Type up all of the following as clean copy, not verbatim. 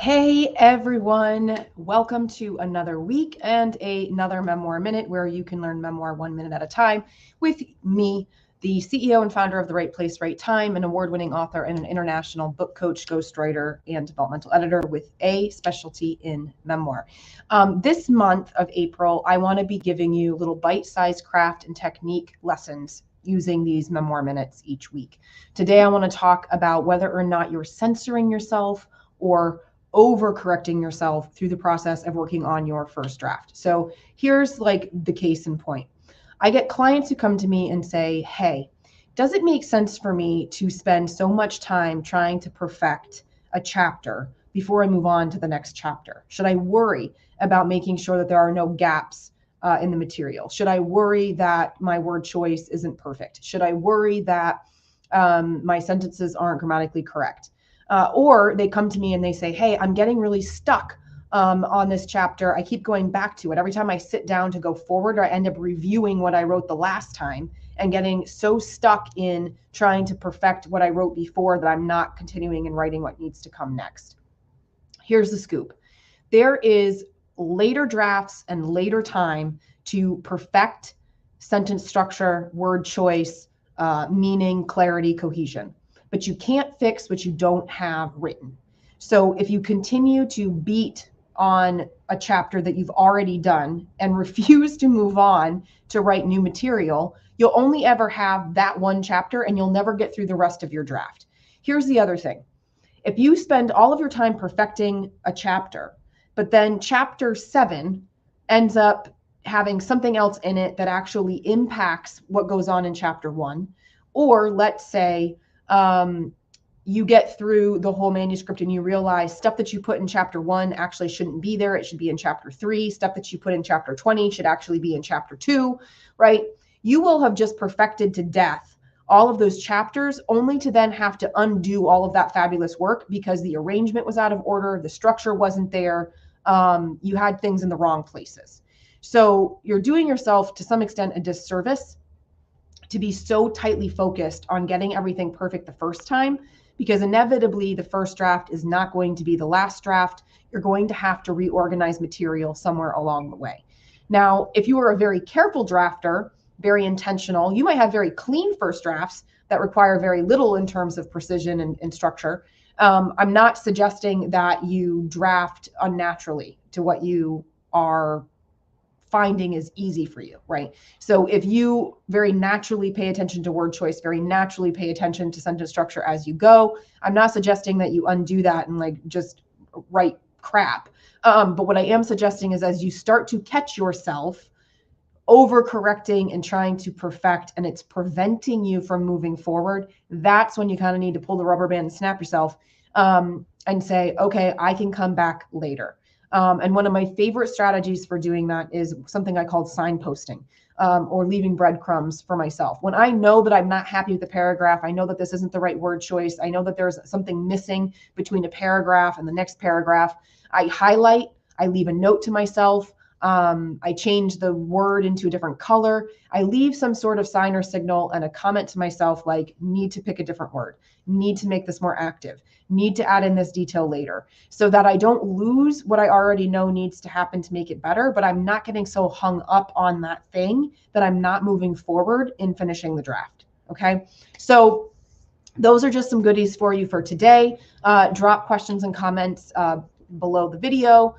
Hey everyone, welcome to another week and another Memoir Minute where you can learn memoir 1 minute at a time with me, the CEO and founder of The Right Place, Right Time, an award-winning author and an international book coach, ghostwriter, and developmental editor with a specialty in memoir. This month of April, I want to be giving you little bite-sized craft and technique lessons using these memoir minutes each week. Today, I want to talk about whether or not you're censoring yourself or overcorrecting yourself through the process of working on your first draft. So here's like the case in point. I get clients who come to me and say, hey, does it make sense for me to spend so much time trying to perfect a chapter before I move on to the next chapter? Should I worry about making sure that there are no gaps in the material? Should I worry that my word choice isn't perfect? Should I worry that my sentences aren't grammatically correct? Or they come to me and they say, hey, I'm getting really stuck on this chapter. I keep going back to it. Every time I sit down to go forward, I end up reviewing what I wrote the last time and getting so stuck in trying to perfect what I wrote before that I'm not continuing and writing what needs to come next. Here's the scoop. There is later drafts and later time to perfect sentence structure, word choice, meaning, clarity, cohesion. But you can't fix what you don't have written. So if you continue to beat on a chapter that you've already done and refuse to move on to write new material, you'll only ever have that one chapter and you'll never get through the rest of your draft. Here's the other thing. If you spend all of your time perfecting a chapter, but then chapter 7 ends up having something else in it that actually impacts what goes on in chapter 1, or let's say you get through the whole manuscript and you realize stuff that you put in chapter 1 actually shouldn't be there. It should be in chapter 3. Stuff that you put in chapter 20 should actually be in chapter 2, right? You will have just perfected to death all of those chapters, only to then have to undo all of that fabulous work because the arrangement was out of order, the structure wasn't there, you had things in the wrong places. So you're doing yourself to some extent a disservice to be so tightly focused on getting everything perfect the first time, because inevitably the first draft is not going to be the last draft. You're going to have to reorganize material somewhere along the way. Now, if you are a very careful drafter, very intentional, you might have very clean first drafts that require very little in terms of precision and structure. I'm not suggesting that you draft unnaturally to what you are finding is easy for you, right? So if you very naturally pay attention to word choice, very naturally pay attention to sentence structure as you go, I'm not suggesting that you undo that and like just write crap. But what I am suggesting is as you start to catch yourself overcorrecting and trying to perfect, and it's preventing you from moving forward, that's when you kind of need to pull the rubber band and snap yourself and say, okay, I can come back later. And one of my favorite strategies for doing that is something I call signposting or leaving breadcrumbs for myself. When I know that I'm not happy with the paragraph, I know that this isn't the right word choice, I know that there's something missing between a paragraph and the next paragraph, I highlight, I leave a note to myself, I change the word into a different color. I leave some sort of sign or signal and a comment to myself like, need to pick a different word, need to make this more active, need to add in this detail later, so that I don't lose what I already know needs to happen to make it better, but I'm not getting so hung up on that thing that I'm not moving forward in finishing the draft. Okay. So those are just some goodies for you for today. Drop questions and comments below the video.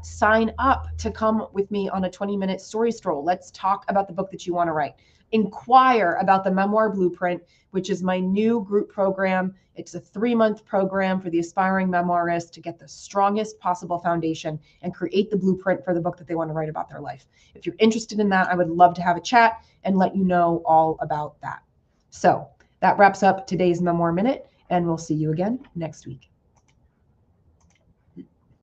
Sign up to come with me on a 20-minute story stroll. Let's talk about the book that you want to write. Inquire about the Memoir Blueprint, which is my new group program. It's a 3-month program for the aspiring memoirist to get the strongest possible foundation and create the blueprint for the book that they want to write about their life. If you're interested in that, I would love to have a chat and let you know all about that. So that wraps up today's Memoir Minute, and we'll see you again next week.